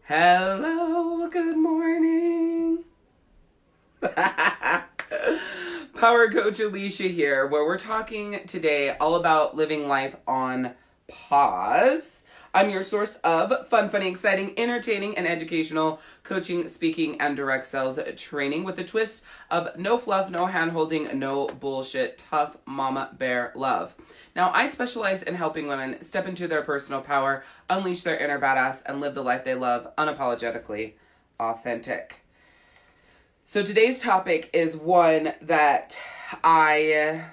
Hello, good morning. Power Coach Alishia here, where we're talking today all about living life on pause. I'm your source of fun, funny, exciting, entertaining, and educational coaching, speaking, and direct sales training with a twist of no fluff, no hand-holding, no bullshit, tough mama bear love. Now, I specialize in helping women step into their personal power, unleash their inner badass, and live the life they love unapologetically authentic. So today's topic is one that I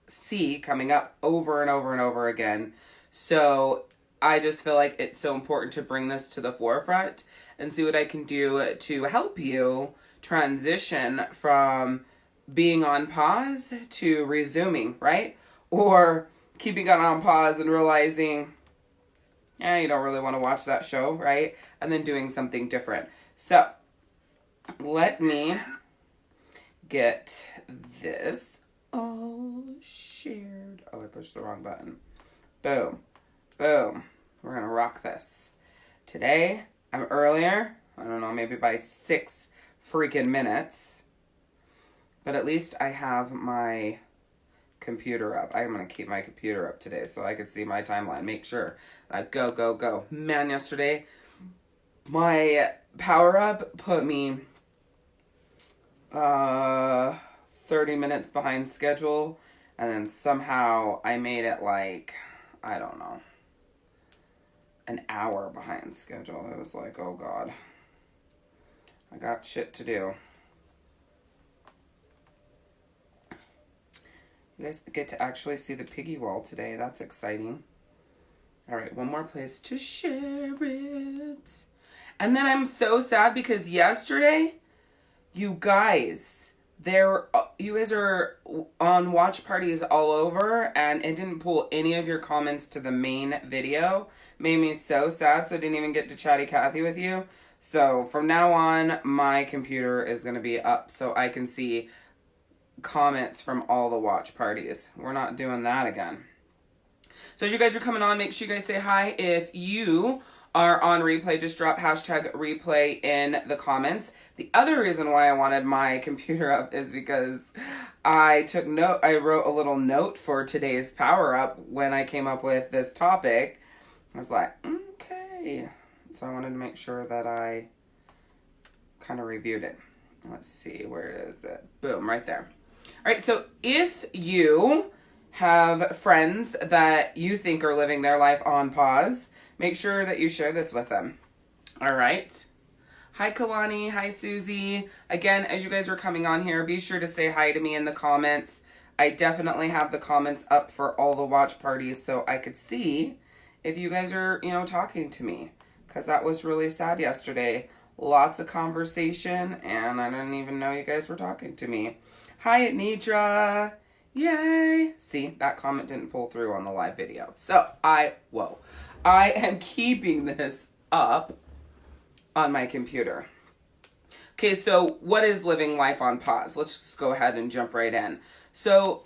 see coming up over and over and over again. So I just feel like it's so important to bring this to the forefront and see what I can do to help you transition from being on pause to resuming, right? Or keeping it on pause and realizing, you don't really want to watch that show, right? And then doing something different. So let me get this all shared. Oh, I pushed the wrong button. Boom. Boom. We're going to rock this. Today, I'm earlier. I don't know, maybe by 6 freaking minutes. But at least I have my computer up. I'm going to keep my computer up today so I can see my timeline. Make sure that go. Man, yesterday, my power up put me 30 minutes behind schedule. And then somehow I made it like, I don't know, an hour behind schedule. It was like, oh God, I got shit to do. You guys get to actually see the piggy wall today. That's exciting. All right, one more place to share it. And then I'm so sad because yesterday, you guys are on watch parties all over, and it didn't pull any of your comments to the main video. Made me so sad, so I didn't even get to chatty Cathy with you. So from now on, my computer is going to be up so I can see comments from all the watch parties. We're not doing that again. So as you guys are coming on, make sure you guys say hi. If you are on replay, just drop hashtag replay in the comments. The other reason why I wanted my computer up is because I wrote a little note for today's power up when I came up with this topic. I was like, okay. So I wanted to make sure that I kind of reviewed it. Let's see, where is it? Boom, right there. All right, so if you have friends that you think are living their life on pause, make sure that you share this with them. All right. Hi, Kalani. Hi, Susie. Again, as you guys are coming on here, be sure to say hi to me in the comments. I definitely have the comments up for all the watch parties so I could see if you guys are, talking to me. Because that was really sad yesterday. Lots of conversation, and I didn't even know you guys were talking to me. Hi, Nidra. Yay. See, that comment didn't pull through on the live video. So, I am keeping this up on my computer. Okay, so what is living life on pause? Let's just go ahead and jump right in. So,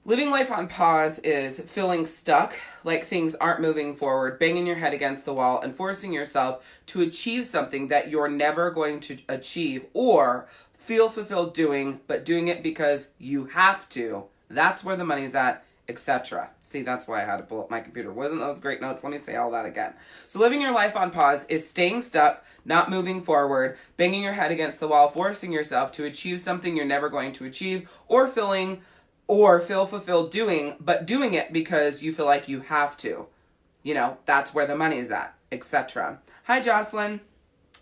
living life on pause is feeling stuck, like things aren't moving forward, banging your head against the wall, and forcing yourself to achieve something that you're never going to achieve or feel fulfilled doing, but doing it because you have to. That's where the money's at, etc. See, that's why I had to pull up my computer. Wasn't those great notes? Let me say all that again. So living your life on pause is staying stuck, not moving forward, banging your head against the wall, forcing yourself to achieve something you're never going to achieve, or feel fulfilled doing, but doing it because you feel like you have to. That's where the money is at, etc. Hi, Jocelyn.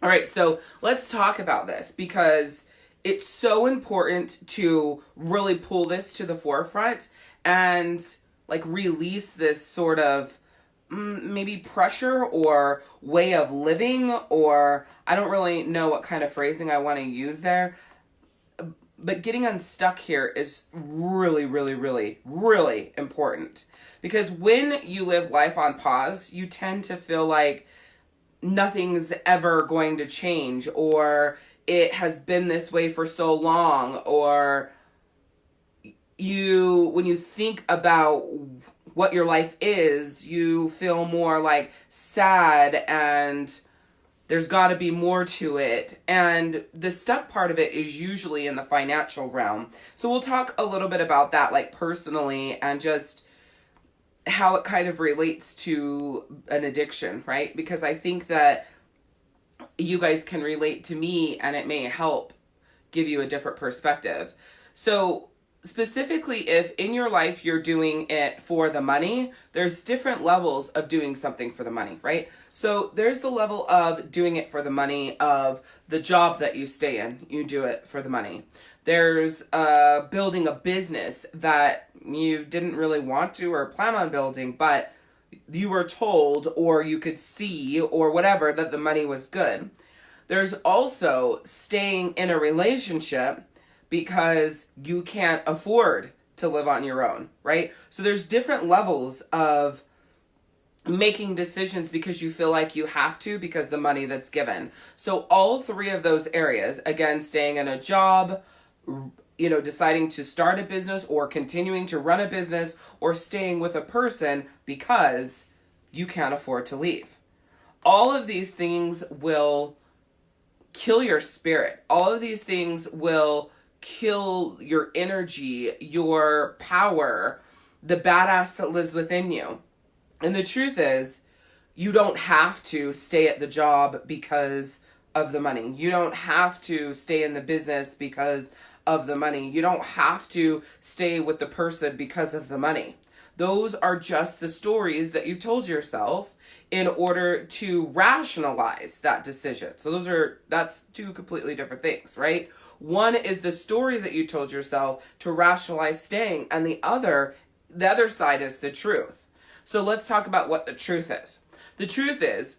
All right, so let's talk about this because it's so important to really pull this to the forefront and release this sort of maybe pressure or way of living, or I don't really know what kind of phrasing I want to use there. But getting unstuck here is really, really, really, really important. Because when you live life on pause, you tend to feel like nothing's ever going to change, or it has been this way for so long, or when you think about what your life is, you feel more like sad and There's got to be more to it. And the stuck part of it is usually in the financial realm. So we'll talk a little bit about that, like personally, and just how it kind of relates to an addiction, right? Because I think that you guys can relate to me and it may help give you a different perspective. So specifically, if in your life you're doing it for the money, there's different levels of doing something for the money, right? So there's the level of doing it for the money of the job that you stay in. You do it for the money. There's building a business that you didn't really want to or plan on building, but you were told or you could see or whatever that the money was good. There's also staying in a relationship because you can't afford to live on your own, right? So there's different levels of making decisions because you feel like you have to because the money that's given. So all three of those areas, again, staying in a job, deciding to start a business or continuing to run a business or staying with a person because you can't afford to leave. All of these things will kill your spirit. All of these things will kill your energy, your power, the badass that lives within you. And the truth is, you don't have to stay at the job because of the money. You don't have to stay in the business because of the money. You don't have to stay with the person because of the money. Those are just the stories that you've told yourself in order to rationalize that decision. So that's two completely different things, right? One is the story that you told yourself to rationalize staying, and the other side is the truth. So let's talk about what the truth is. The truth is,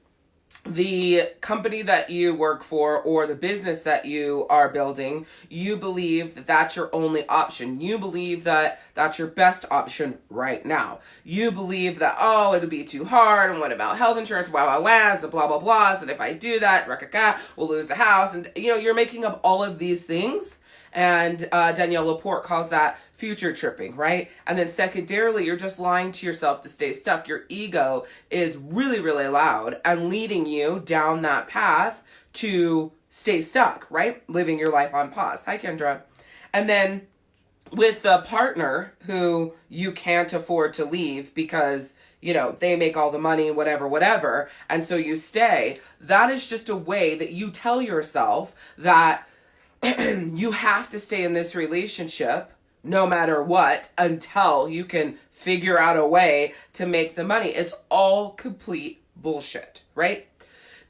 the company that you work for or the business that you are building, you believe that that's your only option. You believe that that's your best option right now. You believe that, it'll be too hard, and what about health insurance, and blah, blah, blah, and if I do that, we'll lose the house, and you're making up all of these things, and Danielle Laporte calls that future tripping, right? And then secondarily, you're just lying to yourself to stay stuck. Your ego is really, really loud and leading you down that path to stay stuck, right? Living your life on pause. Hi, Kendra. And then with a partner who you can't afford to leave because, they make all the money, whatever, and so you stay, that is just a way that you tell yourself that you have to stay in this relationship no matter what until you can figure out a way to make the money. It's all complete bullshit, right?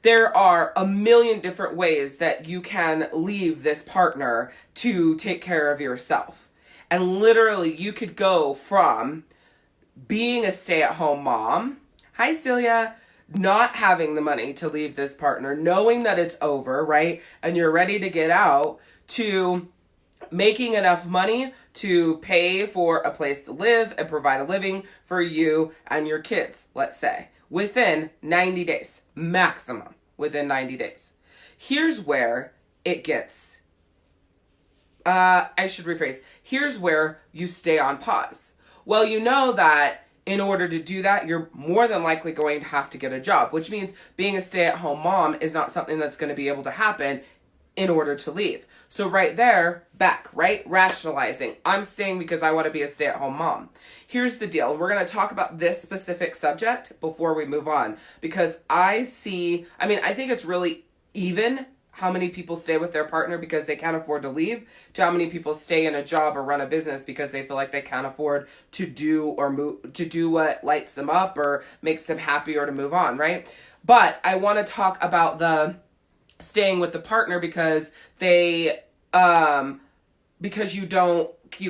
There are a million different ways that you can leave this partner to take care of yourself. And literally you could go from being a stay-at-home mom, hi Celia, not having the money to leave this partner, knowing that it's over, right? And you're ready to get out, to making enough money to pay for a place to live and provide a living for you and your kids, let's say, within 90 days, maximum within 90 days. Here's where it gets, here's where you stay on pause. Well, you know that in order to do that, you're more than likely going to have to get a job, which means being a stay-at-home mom is not something that's going to be able to happen in order to leave. So right there, back, right? Rationalizing. I'm staying because I want to be a stay-at-home mom. Here's the deal. We're going to talk about this specific subject before we move on, because I think it's really even how many people stay with their partner because they can't afford to leave to how many people stay in a job or run a business because they feel like they can't afford to do what lights them up or makes them happy or to move on, right? But I want to talk about the staying with the partner because you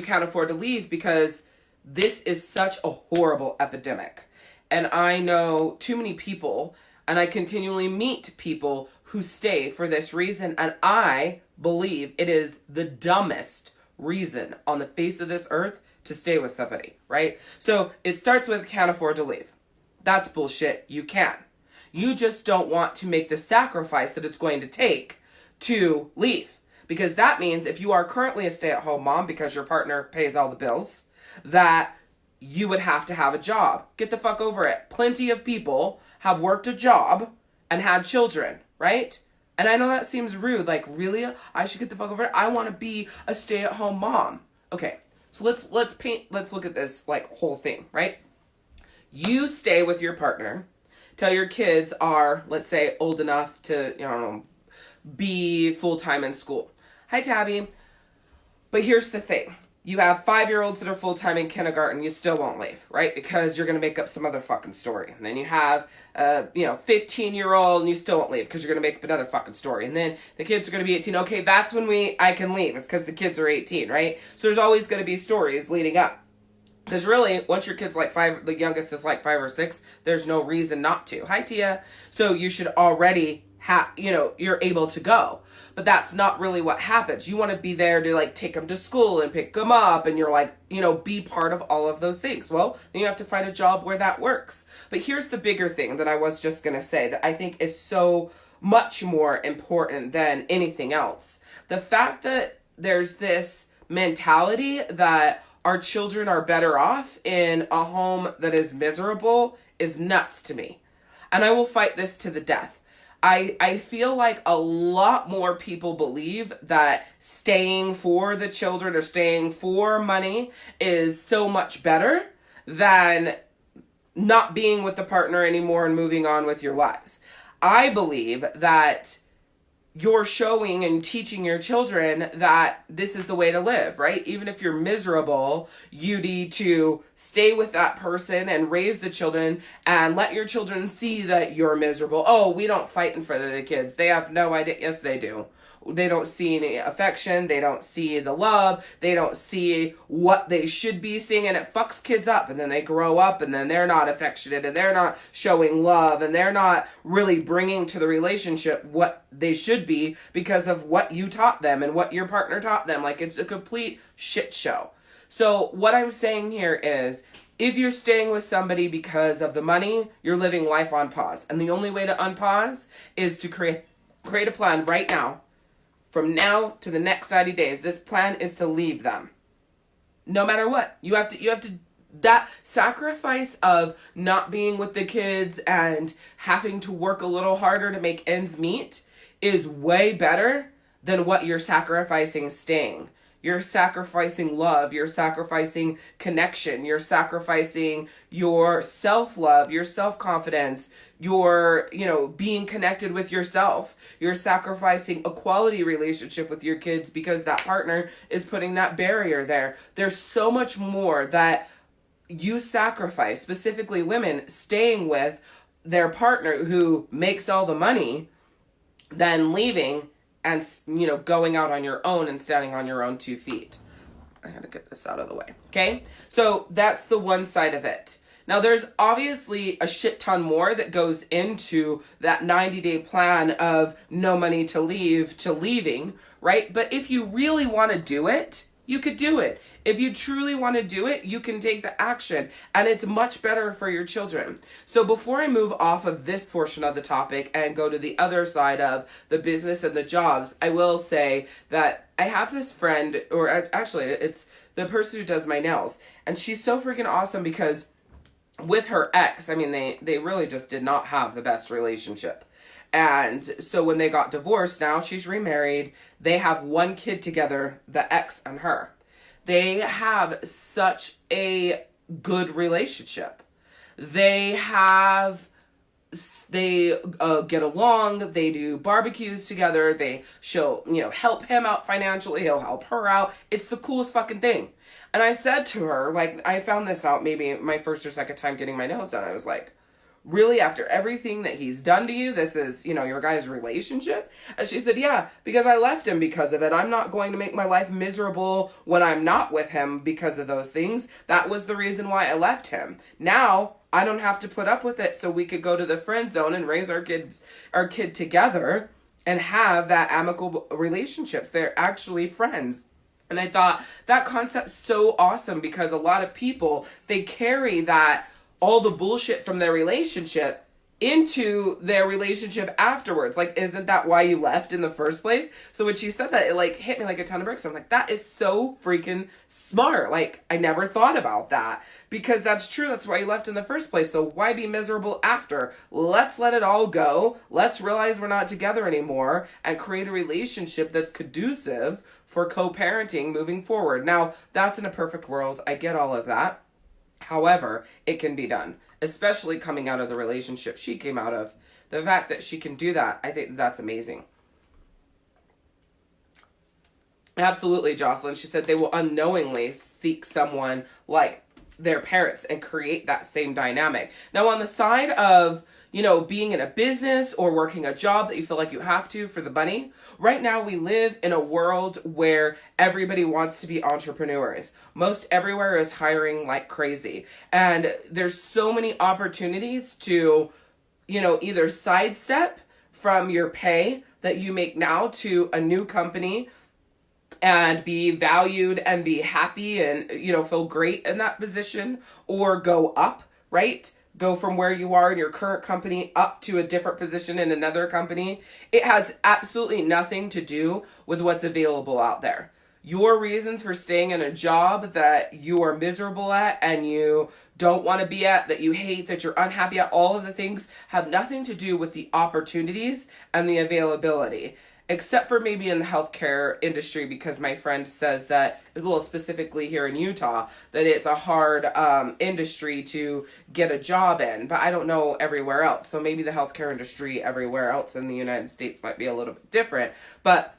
can't afford to leave, because this is such a horrible epidemic. And I know too many people, and I continually meet people who stay for this reason, and I believe it is the dumbest reason on the face of this earth to stay with somebody, right? So it starts with can't afford to leave. That's bullshit. You can. You just don't want to make the sacrifice that it's going to take to leave. Because that means if you are currently a stay-at-home mom because your partner pays all the bills, that you would have to have a job. Get the fuck over it. Plenty of people have worked a job and had children, right? And I know that seems rude. Like, really? I should get the fuck over it? I want to be a stay-at-home mom. Okay, so let's look at this, like, whole thing, right? You stay with your partner till your kids are, let's say, old enough to, be full-time in school. Hi, Tabby. But here's the thing. You have 5-year-olds that are full-time in kindergarten, you still won't leave, right? Because you're going to make up some other fucking story. And then you have, 15-year-old and you still won't leave because you're going to make up another fucking story. And then the kids are going to be 18. Okay, that's when I can leave. It's because the kids are 18, right? So there's always going to be stories leading up. Because really, once your kid's like 5, the youngest is like 5 or 6, there's no reason not to. Hi, Tia. So you should already you're able to go. But that's not really what happens. You want to be there to like take them to school and pick them up, and you're like, be part of all of those things. Well, then you have to find a job where that works. But here's the bigger thing that I was just going to say that I think is so much more important than anything else. The fact that there's this mentality that our children are better off in a home that is miserable is nuts to me. And I will fight this to the death. I feel like a lot more people believe that staying for the children or staying for money is so much better than not being with the partner anymore and moving on with your lives. I believe that you're showing and teaching your children that this is the way to live, right? Even if you're miserable, you need to stay with that person and raise the children and let your children see that you're miserable. Oh, we don't fight in front of the kids. They have no idea. Yes, they do. They don't see any affection. They don't see the love. They don't see what they should be seeing, and it fucks kids up. And then they grow up and then they're not affectionate and they're not showing love and they're not really bringing to the relationship what they should be because of what you taught them and what your partner taught them. Like, it's a complete shit show. So what I'm saying here is, if you're staying with somebody because of the money, you're living life on pause. And the only way to unpause is to create a plan right now. From now to the next 90 days, this plan is to leave them. No matter what. You have to, that sacrifice of not being with the kids and having to work a little harder to make ends meet is way better than what you're sacrificing staying. You're sacrificing love. You're sacrificing connection. You're sacrificing your self-love, your self-confidence, your, being connected with yourself. You're sacrificing a quality relationship with your kids because that partner is putting that barrier there. There's so much more that you sacrifice, specifically women, staying with their partner who makes all the money than leaving and, going out on your own and standing on your own 2 feet. I gotta get this out of the way. Okay? So that's the one side of it. Now, there's obviously a shit ton more that goes into that 90-day plan of no money to leave to leaving, right? But if you really want to do it, you could do it. If you truly want to do it, you can take the action, and it's much better for your children. So before I move off of this portion of the topic and go to the other side of the business and the jobs, I will say that I have this friend, or actually it's the person who does my nails, and she's so freaking awesome because with her ex, they really just did not have the best relationship. And so when they got divorced, now she's remarried. They have 1 kid together, the ex and her. They have such a good relationship. They get along. They do barbecues together. She'll help him out financially. He'll help her out. It's the coolest fucking thing. And I said to her, like, I found this out maybe my first or second time getting my nails done. I was like, really, after everything that he's done to you, this is, your guys' relationship? And she said, yeah, because I left him because of it. I'm not going to make my life miserable when I'm not with him because of those things. That was the reason why I left him. Now, I don't have to put up with it, so we could go to the friend zone and raise our kid together and have that amicable relationships. They're actually friends. And I thought that concept's so awesome because a lot of people, they carry that all the bullshit from their relationship into their relationship afterwards. Like, isn't that why you left in the first place? So when she said that, it like hit me like a ton of bricks. I'm like, that is so freaking smart. Like, I never thought about that, because that's true. That's why you left in the first place. So why be miserable after? Let's let it all go. Let's realize we're not together anymore and create a relationship that's conducive for co-parenting moving forward. Now, that's in a perfect world. I get all of that. However, it can be done, especially coming out of the relationship she came out of. The fact that she can do that, I think that's amazing. Absolutely, Jocelyn. She said they will unknowingly seek someone like their parents and create that same dynamic. Now, on the side of, being in a business or working a job that you feel like you have to for the money, right now we live in a world where everybody wants to be entrepreneurs. Most everywhere is hiring like crazy. And there's so many opportunities to, either sidestep from your pay that you make now to a new company and be valued and be happy and, feel great in that position, or go up, right? Go from where you are in your current company up to a different position in another company. It has absolutely nothing to do with what's available out there. Your reasons for staying in a job that you are miserable at and you don't want to be at, that you hate, that you're unhappy at, all of the things have nothing to do with the opportunities and the availability. Except for maybe in the healthcare industry, because my friend says that, well, specifically here in Utah, that it's a hard industry to get a job in. But I don't know everywhere else. So maybe the healthcare industry everywhere else in the United States might be a little bit different. But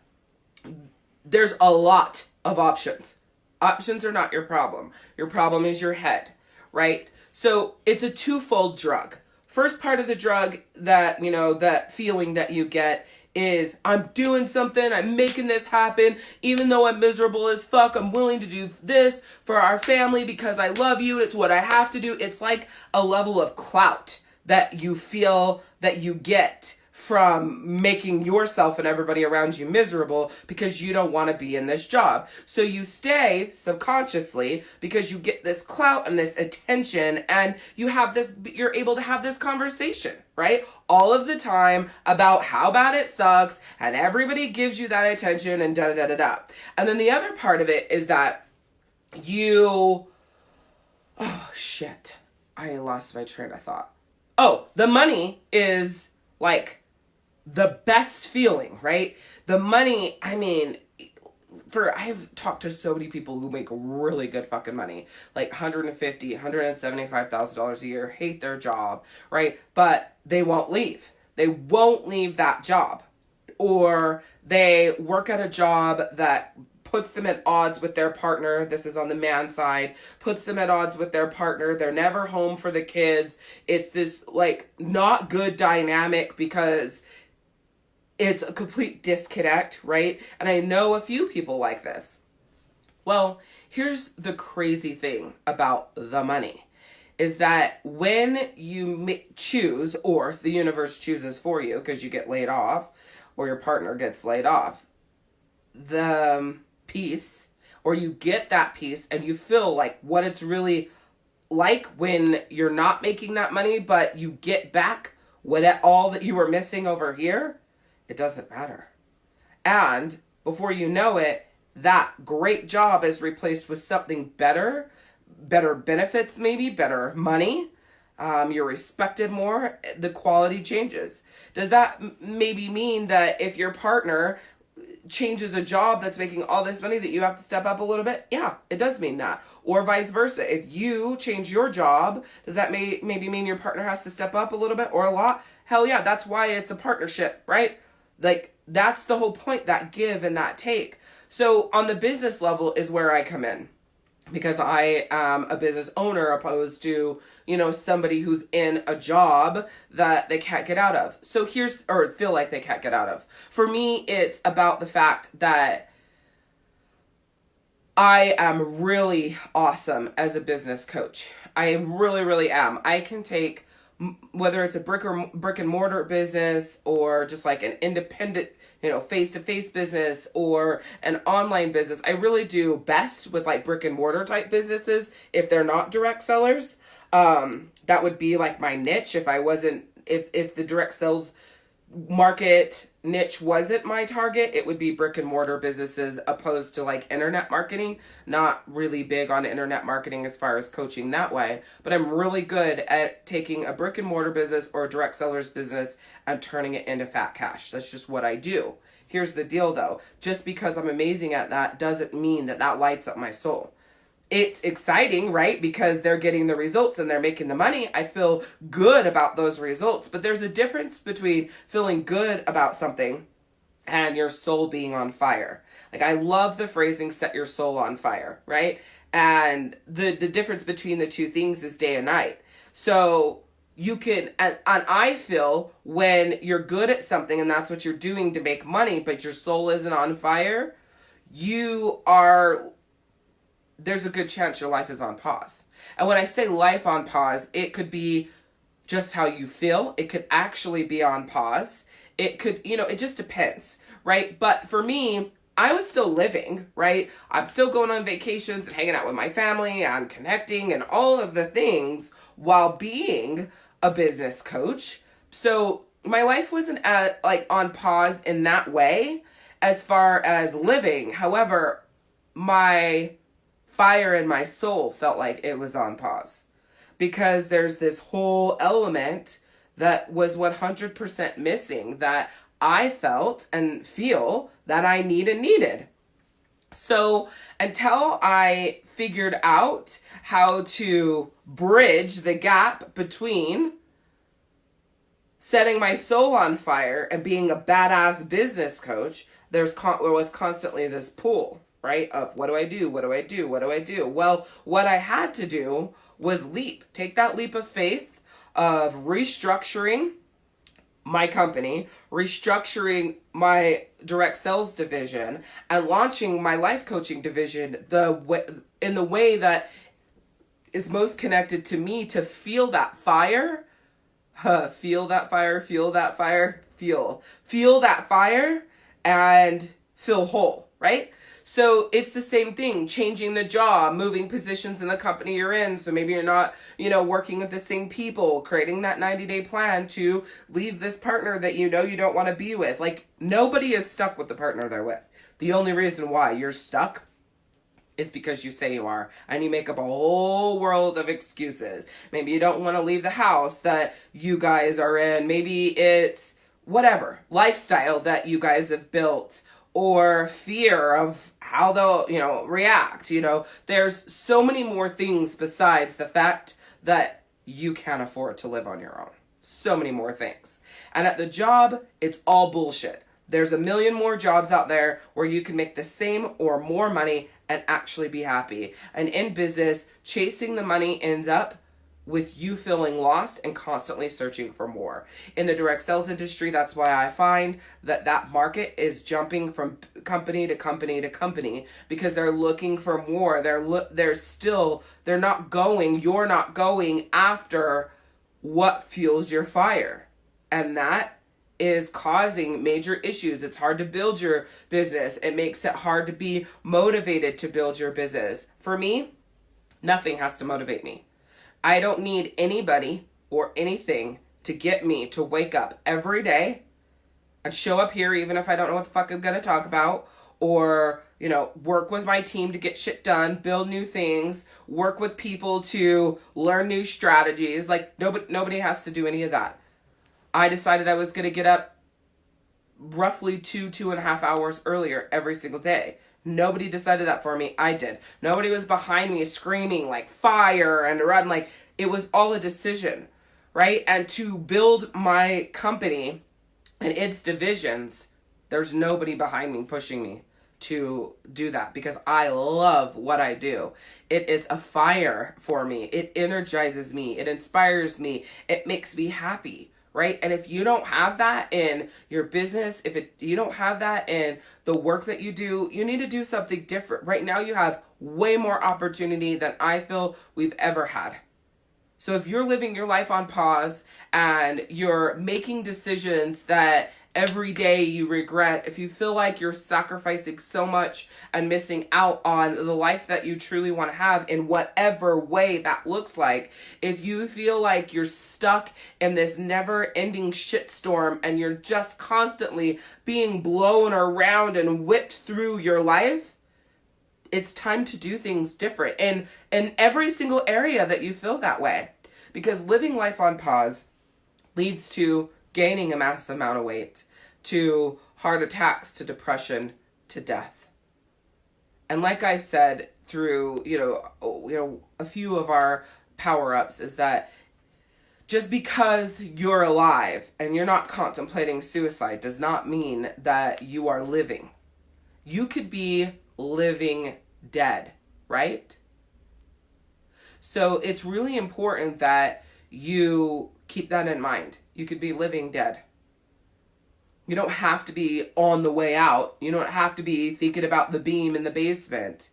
there's a lot of options. Options are not your problem. Your problem is your head, right? So it's a twofold drug. First part of the drug that, that feeling that you get is, I'm doing something, I'm making this happen, even though I'm miserable as fuck, I'm willing to do this for our family because I love you, it's what I have to do. It's like a level of clout that you feel that you get from making yourself and everybody around you miserable because you don't want to be in this job. So you stay subconsciously because you get this clout and this attention, and you're able to have this conversation, right? All of the time about how bad it sucks, and everybody gives you that attention and da-da-da-da-da. And then the other part of it is that oh shit, I lost my train of thought. Oh, the money is like the best feeling, right? The money, I've talked to so many people who make really good fucking money, like $150,000, $175,000 a year, hate their job, right? But they won't leave. They won't leave that job. Or they work at a job that puts them at odds with their partner. This is on the man side. Puts them at odds with their partner. They're never home for the kids. It's this like not good dynamic because it's a complete disconnect, right? And I know a few people like this. Well, here's the crazy thing about the money is that when you choose, or the universe chooses for you because you get laid off or your partner gets laid off, the peace, or you get that peace and you feel like what it's really like when you're not making that money, but you get back all that you were missing over here, it doesn't matter. And before you know it, that great job is replaced with something better benefits, maybe better money. You're respected more. The quality changes. Does that maybe mean that if your partner changes a job that's making all this money that you have to step up a little bit? Yeah, it does mean that. Or vice versa. If you change your job, does that maybe mean your partner has to step up a little bit or a lot? Hell yeah, that's why it's a partnership, right? Like, that's the whole point, that give and that take. So on the business level is where I come in, because I am a business owner opposed to, somebody who's in a job that they can't get out of. So feel like they can't get out of. For me, it's about the fact that I am really awesome as a business coach. I really, really am. I can take, whether it's a brick and mortar business or just like an independent, face-to-face business or an online business. I really do best with like brick and mortar type businesses if they're not direct sellers. That would be like my niche if I wasn't if the direct sales market niche wasn't my target, it would be brick and mortar businesses opposed to like internet marketing. Not really big on internet marketing as far as coaching that way, but I'm really good at taking a brick and mortar business or a direct seller's business and turning it into fat cash. That's just what I do. Here's the deal though. Just because I'm amazing at that doesn't mean that that lights up my soul. It's exciting, right? Because they're getting the results and they're making the money. I feel good about those results. But there's a difference between feeling good about something and your soul being on fire. Like, I love the phrasing, set your soul on fire, right? And the difference between the two things is day and night. So you can, and I feel when you're good at something and that's what you're doing to make money, but your soul isn't on fire, there's a good chance your life is on pause. And when I say life on pause, it could be just how you feel. It could actually be on pause. It could, it just depends, right? But for me, I was still living, right? I'm still going on vacations and hanging out with my family and connecting and all of the things while being a business coach. So my life wasn't on pause in that way as far as living. However, my fire in my soul felt like it was on pause because there's this whole element that was 100% missing that I felt and feel that I needed. So until I figured out how to bridge the gap between setting my soul on fire and being a badass business coach, there was constantly this pull, right? Of what do I do? What do I do? What do I do? Well, what I had to do was take that leap of faith of restructuring my company, restructuring my direct sales division, and launching my life coaching division in the way that is most connected to me to feel that fire. Feel that fire, feel that fire, feel that fire and feel whole, right? So it's the same thing, changing the job, moving positions in the company you're in. So maybe you're not, working with the same people, creating that 90-day plan to leave this partner that you don't want to be with. Like, nobody is stuck with the partner they're with. The only reason why you're stuck is because you say you are, and you make up a whole world of excuses. Maybe you don't want to leave the house that you guys are in. Maybe it's whatever lifestyle that you guys have built, or fear of how they'll, react. There's so many more things besides the fact that you can't afford to live on your own. So many more things. And at the job, it's all bullshit. There's a million more jobs out there where you can make the same or more money and actually be happy. And in business, chasing the money ends up with you feeling lost and constantly searching for more. In the direct sales industry, that's why I find that market is jumping from company to company to company because they're looking for more. You're not going after what fuels your fire. And that is causing major issues. It's hard to build your business. It makes it hard to be motivated to build your business. For me, nothing has to motivate me. I don't need anybody or anything to get me to wake up every day and show up here even if I don't know what the fuck I'm going to talk about, or, work with my team to get shit done, build new things, work with people to learn new strategies. Like, nobody has to do any of that. I decided I was going to get up roughly 2.5 hours earlier every single day. Nobody decided that for me. I did. Nobody was behind me screaming like fire and run. Like, it was all a decision, right? And to build my company and its divisions, there's nobody behind me pushing me to do that because I love what I do. It is a fire for me. It energizes me. It inspires me. It makes me happy. Right? And if you don't have that in your business, you don't have that in the work that you do, you need to do something different. Right now you have way more opportunity than I feel we've ever had. So if you're living your life on pause and you're making decisions that every day you regret, if you feel like you're sacrificing so much and missing out on the life that you truly want to have in whatever way that looks like, if you feel like you're stuck in this never-ending shitstorm and you're just constantly being blown around and whipped through your life, it's time to do things different in every single area that you feel that way. Because living life on pause leads to gaining a massive amount of weight, to heart attacks, to depression, to death. And like I said through, a few of our power-ups, is that just because you're alive and you're not contemplating suicide does not mean that you are living. You could be living dead, right? So it's really important that you keep that in mind. You could be living dead. You don't have to be on the way out. You don't have to be thinking about the beam in the basement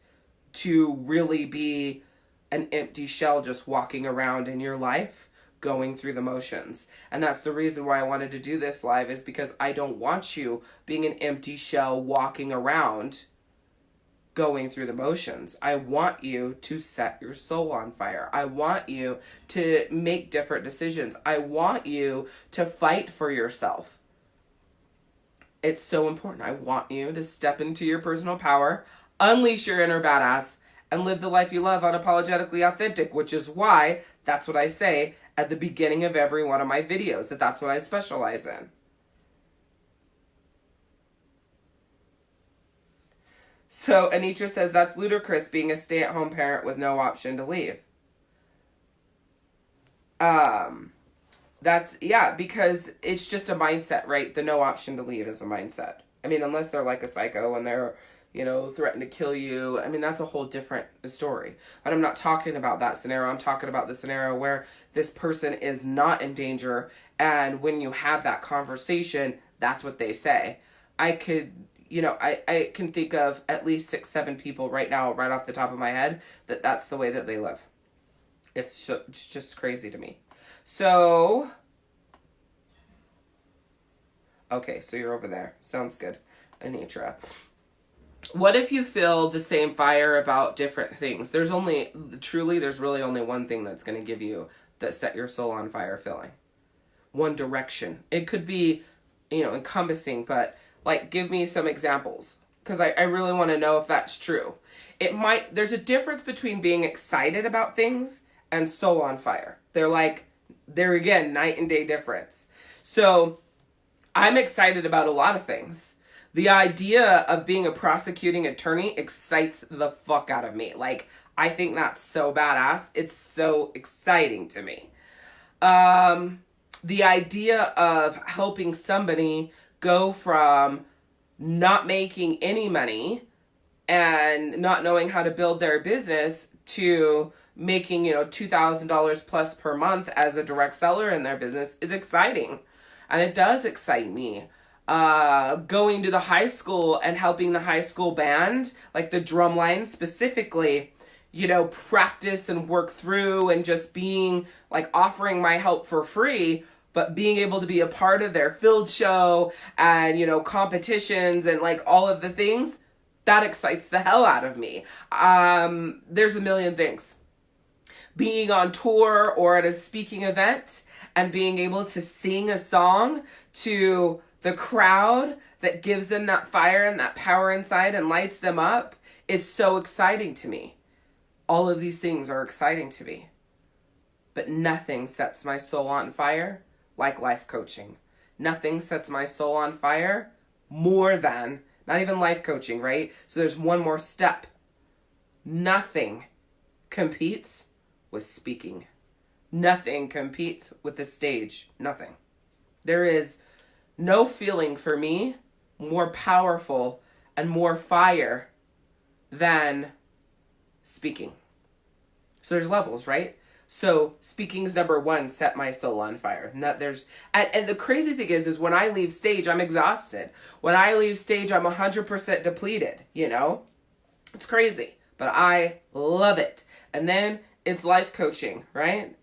to really be an empty shell just walking around in your life, going through the motions. And that's the reason why I wanted to do this live, is because I don't want you being an empty shell walking around going through the motions. I want you to set your soul on fire. I want you to make different decisions. I want you to fight for yourself. It's so important. I want you to step into your personal power, unleash your inner badass, and live the life you love unapologetically authentic, which is why that's what I say at the beginning of every one of my videos, that's what I specialize in. So Anitra says, that's ludicrous, being a stay-at-home parent with no option to leave. Because it's just a mindset, right? The no option to leave is a mindset. I mean, unless they're like a psycho and they're, threaten to kill you. I mean, that's a whole different story. But I'm not talking about that scenario. I'm talking about the scenario where this person is not in danger, and when you have that conversation, that's what they say. I can think of at least 6-7 people right now, right off the top of my head, that's the way that they live. It's just crazy to me. So, okay, so you're over there. Sounds good, Anitra. What if you feel the same fire about different things? There's really only one thing that's going to give you that set your soul on fire feeling. One direction. It could be, encompassing, but give me some examples, because I really want to know if that's true. There's a difference between being excited about things and soul on fire. They're again, night and day difference. So I'm excited about a lot of things. The idea of being a prosecuting attorney excites the fuck out of me. I think that's so badass. It's so exciting to me. The idea of helping somebody go from not making any money and not knowing how to build their business to making, $2,000 plus per month as a direct seller in their business is exciting. And it does excite me. Going to the high school and helping the high school band, the drum line specifically, practice and work through, and just being offering my help for free, but being able to be a part of their field show and, competitions and all of the things, that excites the hell out of me. There's a million things. Being on tour or at a speaking event and being able to sing a song to the crowd that gives them that fire and that power inside and lights them up is so exciting to me. All of these things are exciting to me. But nothing sets my soul on fire like life coaching. Nothing sets my soul on fire more than, not even life coaching, right? So there's one more step. Nothing competes with speaking. Nothing competes with the stage. Nothing. There is no feeling for me more powerful and more fire than speaking. So there's levels, right? So speaking's number one, set my soul on fire. And the crazy thing is when I leave stage, I'm exhausted. When I leave stage, I'm 100% depleted, It's crazy, but I love it. And then it's life coaching, right?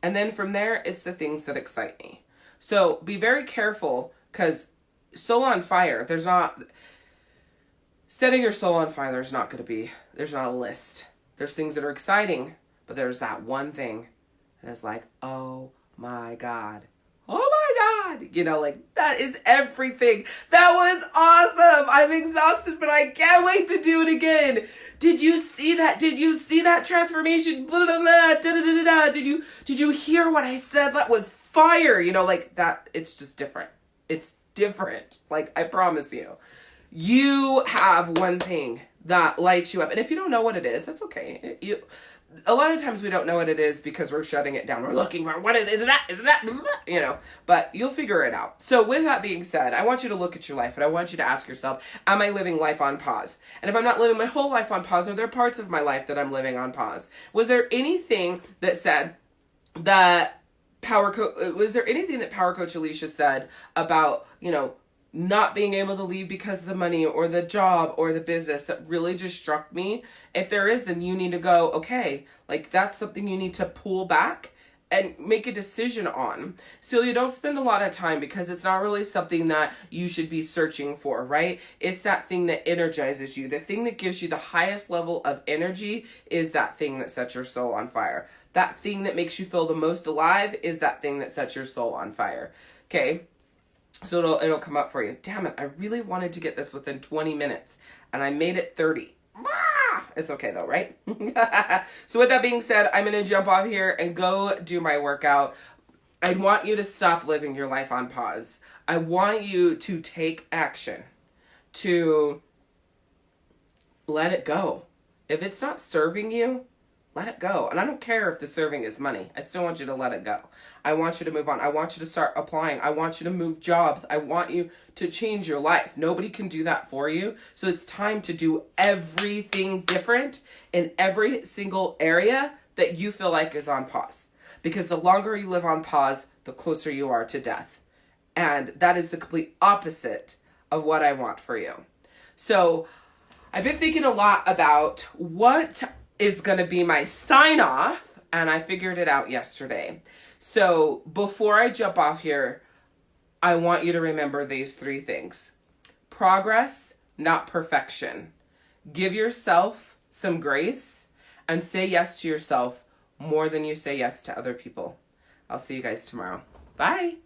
And then from there, it's the things that excite me. So be very careful, because soul on fire, setting your soul on fire, there's not a list. There's things that are exciting, but there's that one thing that is like, oh my God. Oh my God. You know, like, that is everything. That was awesome. I'm exhausted, but I can't wait to do it again. Did you see that? Did you see that transformation? Blah, blah, blah, da, da, da, da. Did you hear what I said? That was fire. You know, like that. It's just different. It's different. Like, I promise you. You have one thing that lights you up. And if you don't know what it is, that's okay. A lot of times we don't know what it is because we're shutting it down. We're looking for, what is it that, you know, but you'll figure it out. So with that being said, I want you to look at your life and I want you to ask yourself, am I living life on pause? And if I'm not living my whole life on pause, are there parts of my life that I'm living on pause? Was there anything that said that Power Coach Alishia said about, you know, not being able to leave because of the money or the job or the business that really just struck me? If there is, then you need to go, okay, like that's something you need to pull back and make a decision on. So you don't spend a lot of time because it's not really something that you should be searching for, right? It's that thing that energizes you. The thing that gives you the highest level of energy is that thing that sets your soul on fire. That thing that makes you feel the most alive is that thing that sets your soul on fire. Okay? So it'll come up for you. Damn it, I really wanted to get this within 20 minutes, and I made it 30. It's okay though, right? So with that being said, I'm going to jump off here and go do my workout. I want you to stop living your life on pause. I want you to take action, to let it go. If it's not serving you, let it go. And I don't care if the serving is money. I still want you to let it go. I want you to move on. I want you to start applying. I want you to move jobs. I want you to change your life. Nobody can do that for you. So it's time to do everything different in every single area that you feel like is on pause. Because the longer you live on pause, the closer you are to death. And that is the complete opposite of what I want for you. So I've been thinking a lot about what is going to be my sign off, and I figured it out yesterday. So before I jump off here, I want you to remember these 3 things. Progress, not perfection. Give yourself some grace and say yes to yourself more than you say yes to other people. I'll see you guys tomorrow. Bye.